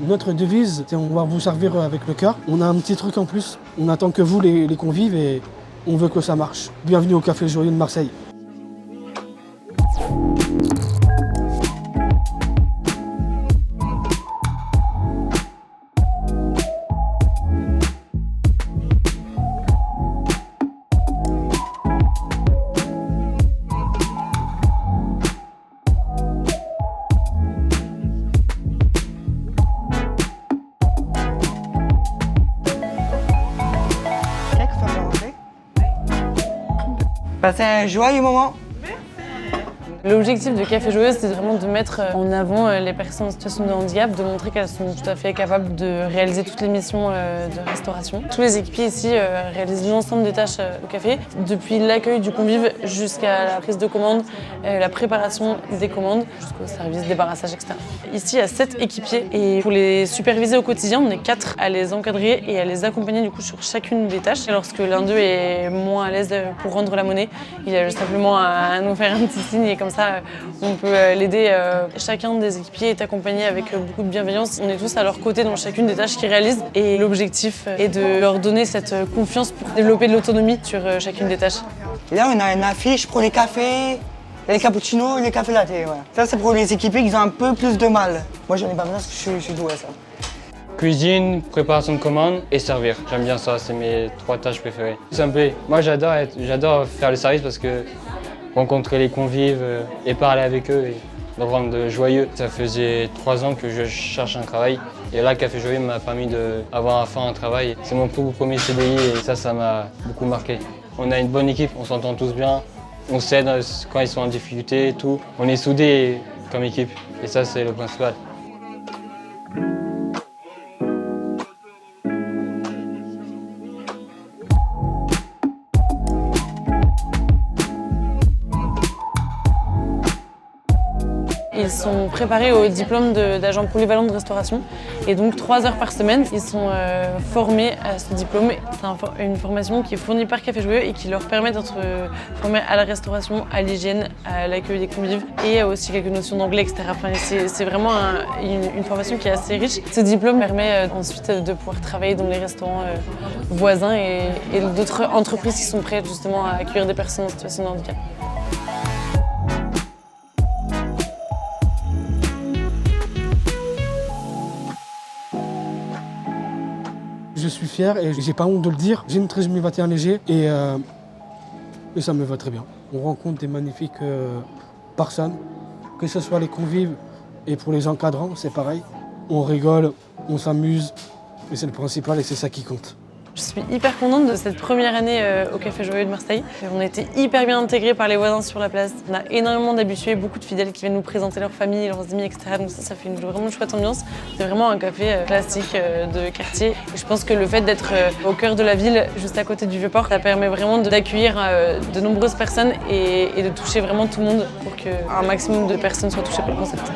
Notre devise, c'est on va vous servir avec le cœur. On a un petit truc en plus. On attend que vous, les convives, et on veut que ça marche. Bienvenue au Café Joyeux de Marseille. Passez un joyeux moment. L'objectif de Café Joyeux, c'est vraiment de mettre en avant les personnes en situation de handicap, de montrer qu'elles sont tout à fait capables de réaliser toutes les missions de restauration. Tous les équipiers ici réalisent l'ensemble des tâches au café, depuis l'accueil du convive jusqu'à la prise de commande, la préparation des commandes, jusqu'au service débarrassage, etc. Ici, il y a 7 équipiers et pour les superviser au quotidien, on est 4 à les encadrer et à les accompagner du coup sur chacune des tâches. Et lorsque l'un d'eux est moins à l'aise pour rendre la monnaie, il a juste simplement à nous faire un petit signe et comme ça, on peut l'aider. Chacun des équipiers est accompagné avec beaucoup de bienveillance. On est tous à leur côté dans chacune des tâches qu'ils réalisent et l'objectif est de leur donner cette confiance pour développer de l'autonomie sur chacune des tâches. Et là, on a une affiche pour les cafés, les cappuccinos et les cafés latte. Voilà. Ça, c'est pour les équipiers qui ont un peu plus de mal. Moi, j'en ai pas besoin parce que je suis doué à ça. Cuisine, préparation de commandes et servir. J'aime bien ça, c'est mes 3 tâches préférées. Ça me plaît. Moi, j'adore faire le service parce que rencontrer les convives et parler avec eux et leur rendre joyeux. Ça faisait 3 ans que je cherche un travail et là, Café Joyeux m'a permis d'avoir enfin un travail. C'est mon tout premier CDI et ça m'a beaucoup marqué. On a une bonne équipe, on s'entend tous bien, on s'aide quand ils sont en difficulté et tout. On est soudés comme équipe et ça, c'est le principal. Ils sont préparés au diplôme d'agent polyvalent de restauration et donc 3 heures par semaine. Ils sont formés à ce diplôme. C'est une formation qui est fournie par Café Joyeux et qui leur permet d'être formés à la restauration, à l'hygiène, à l'accueil des convives et aussi quelques notions d'anglais, etc. Enfin, c'est vraiment une formation qui est assez riche. Ce diplôme permet ensuite de pouvoir travailler dans les restaurants voisins et d'autres entreprises qui sont prêtes justement à accueillir des personnes en situation de handicap. Je suis fier et j'ai pas honte de le dire. J'ai une 13 021 léger et ça me va très bien. On rencontre des magnifiques personnes, que ce soit les convives et pour les encadrants, c'est pareil. On rigole, on s'amuse et c'est le principal et c'est ça qui compte. Je suis hyper contente de cette première année au Café Joyeux de Marseille. On a été hyper bien intégrés par les voisins sur la place. On a énormément d'habitués, beaucoup de fidèles qui viennent nous présenter leur famille, leurs amis, etc. Donc ça fait vraiment une chouette ambiance. C'est vraiment un café classique de quartier. Et je pense que le fait d'être au cœur de la ville, juste à côté du Vieux-Port, ça permet vraiment d'accueillir de nombreuses personnes et de toucher vraiment tout le monde pour qu'un maximum de personnes soient touchées par le concept.